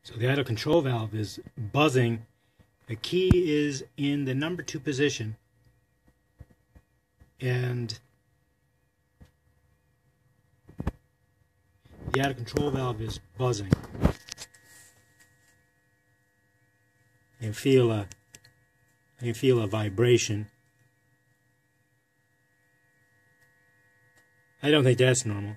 So the idle control valve is buzzing. The key is in the number 2 position, and the idle control valve is buzzing. You can feel a vibration. I don't think that's normal.